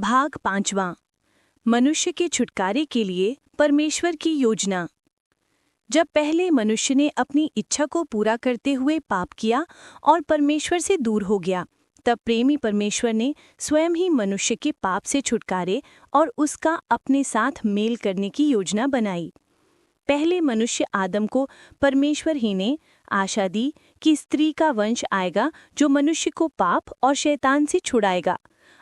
भाग 5वां। मनुष्य के छुटकारे के लिए परमेश्वर की योजना। जब पहले मनुष्य ने अपनी इच्छा को पूरा करते हुए पाप किया और परमेश्वर से दूर हो गया, तब प्रेमी परमेश्वर ने स्वयं ही मनुष्य के पाप से छुटकारे और उसका अपने साथ मेल करने की योजना बनाई। पहले मनुष्य आदम को परमेश्वर ही ने आशा दी कि स्त्री का वंश आएगा जो मनुष्य को पाप और शैतान से छुड़ाएगा।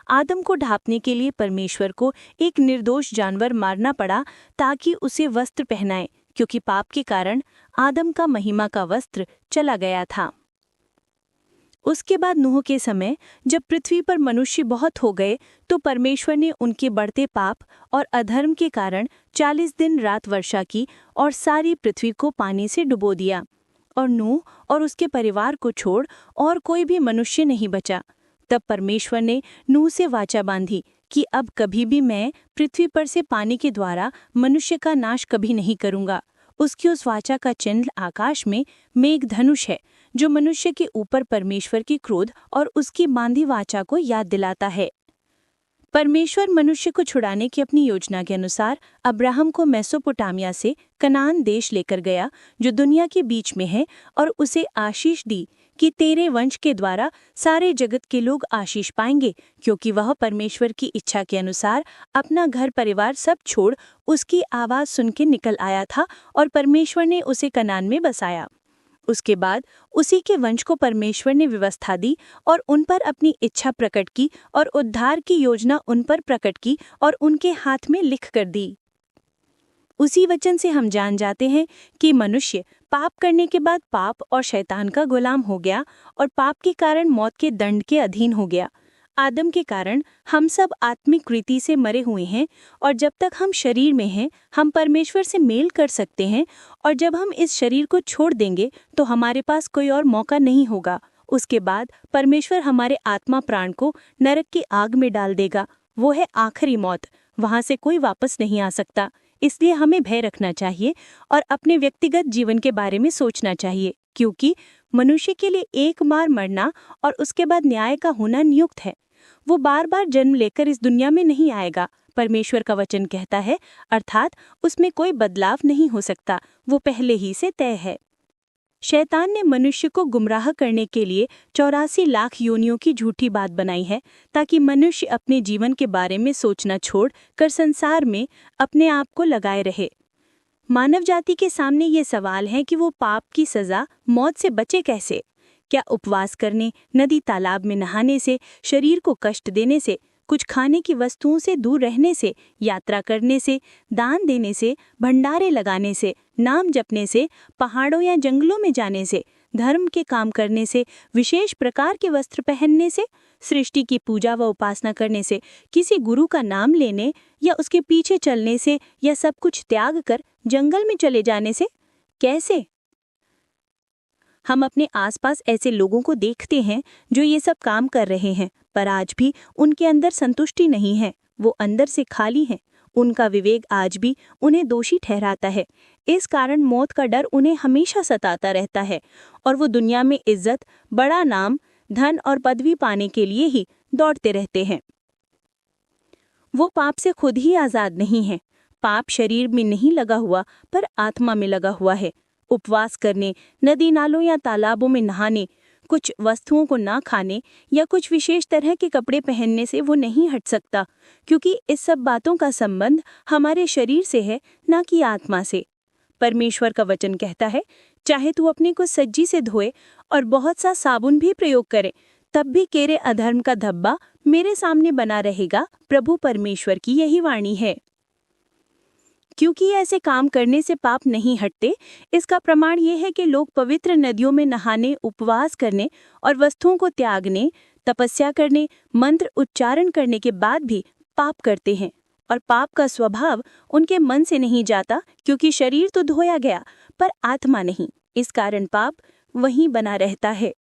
आदम को ढांपने के लिए परमेश्वर को एक निर्दोष जानवर मारना पड़ा ताकि उसे वस्त्र पहनाए, क्योंकि पाप के कारण आदम का महिमा का वस्त्र चला गया था। उसके बाद नूह के समय जब पृथ्वी पर मनुष्य बहुत हो गए, तो परमेश्वर ने उनके बढ़ते पाप और अधर्म के कारण 40 दिन रात वर्षा की और सारी पृथ्वी को पानी से डुबो दिया, और नूह और उसके परिवार को छोड़ और कोई भी मनुष्य नहीं बचा। तब परमेश्वर ने नूह से वाचा बांधी कि अब कभी भी मैं पृथ्वी पर से पानी के द्वारा मनुष्य का नाश कभी नहीं करूंगा। उसकी उस वाचा का चिन्ह आकाश में मेघधनुष है, जो मनुष्य के ऊपर परमेश्वर की क्रोध और उसकी बांधी वाचा को याद दिलाता है। परमेश्वर मनुष्य को छुड़ाने की अपनी योजना के अनुसार अब्राहम को मेसोपोटामिया से कनान देश लेकर गया, जो दुनिया के बीच में है, और उसे आशीष दी कि तेरे वंश के द्वारा सारे जगत के लोग आशीष पाएंगे, क्योंकि वह परमेश्वर की इच्छा के अनुसार अपना घर परिवार सब छोड़ उसकी आवाज़ सुन के निकल आया था, और परमेश्वर ने उसे कनान में बसाया। उसके बाद उसी के वंश को परमेश्वर ने व्यवस्था दी और उन पर अपनी इच्छा प्रकट की और उद्धार की योजना उन पर प्रकट की और उनके हाथ में लिख कर दी। उसी वचन से हम जान जाते हैं कि मनुष्य पाप करने के बाद पाप और शैतान का गुलाम हो गया और पाप के कारण मौत के दंड के अधीन हो गया। आदम के कारण हम सब आत्मिक रीति से मरे हुए हैं, और जब तक हम शरीर में हैं हम परमेश्वर से मेल कर सकते हैं, और जब हम इस शरीर को छोड़ देंगे तो हमारे पास कोई और मौका नहीं होगा। उसके बाद परमेश्वर हमारे आत्मा प्राण को नरक की आग में डाल देगा। वो है आखिरी मौत, वहाँ से कोई वापस नहीं आ सकता। इसलिए हमें भय रखना चाहिए और अपने व्यक्तिगत जीवन के बारे में सोचना चाहिए, क्योंकि मनुष्य के लिए एक बार मरना और उसके बाद न्याय का होना नियुक्त है। वो बार बार जन्म लेकर इस दुनिया में नहीं आएगा, परमेश्वर का वचन कहता है, अर्थात उसमें कोई बदलाव नहीं हो सकता, वो पहले ही से तय है। शैतान ने मनुष्य को गुमराह करने के लिए 84 लाख योनियों की झूठी बात बनाई है, ताकि मनुष्य अपने जीवन के बारे में सोचना छोड़ कर संसार में अपने आप को लगाए रहे। मानव जाति के सामने ये सवाल है कि वो पाप की सजा मौत से बचे कैसे। क्या उपवास करने, नदी तालाब में नहाने से, शरीर को कष्ट देने से, कुछ खाने की वस्तुओं से दूर रहने से, यात्रा करने से, दान देने से, भंडारे लगाने से, नाम जपने से, पहाड़ों या जंगलों में जाने से, धर्म के काम करने से, विशेष प्रकार के वस्त्र पहनने से, सृष्टि की पूजा व उपासना करने से, किसी गुरु का नाम लेने या उसके पीछे चलने से, या सब कुछ त्याग कर जंगल में चले जाने से? कैसे? हम अपने आसपास ऐसे लोगों को देखते हैं जो ये सब काम कर रहे हैं, पर आज भी उनके अंदर संतुष्टि नहीं है। वो अंदर से खाली हैं। उनका विवेक आज भी उन्हें दोषी ठहराता है। इस कारण मौत का डर उन्हें हमेशा सताता रहता है, और वो दुनिया में इज्जत, बड़ा नाम, धन और पदवी पाने के लिए ही दौड़ते रहते हैं। वो पाप से खुद ही आज़ाद नहीं है। पाप शरीर में नहीं लगा हुआ, पर आत्मा में लगा हुआ है। उपवास करने, नदी नालों या तालाबों में नहाने, कुछ वस्तुओं को ना खाने या कुछ विशेष तरह के कपड़े पहनने से वो नहीं हट सकता, क्योंकि इस सब बातों का संबंध हमारे शरीर से है, ना कि आत्मा से। परमेश्वर का वचन कहता है, चाहे तू अपने को सज्जी से धोए और बहुत सा साबुन भी प्रयोग करे, तब भी तेरे अधर्म का धब्बा मेरे सामने बना रहेगा। प्रभु परमेश्वर की यही वाणी है। क्योंकि ऐसे काम करने से पाप नहीं हटते, इसका प्रमाण ये है कि लोग पवित्र नदियों में नहाने, उपवास करने और वस्तुओं को त्यागने, तपस्या करने, मंत्र उच्चारण करने के बाद भी पाप करते हैं, और पाप का स्वभाव उनके मन से नहीं जाता, क्योंकि शरीर तो धोया गया पर आत्मा नहीं। इस कारण पाप वहीं बना रहता है।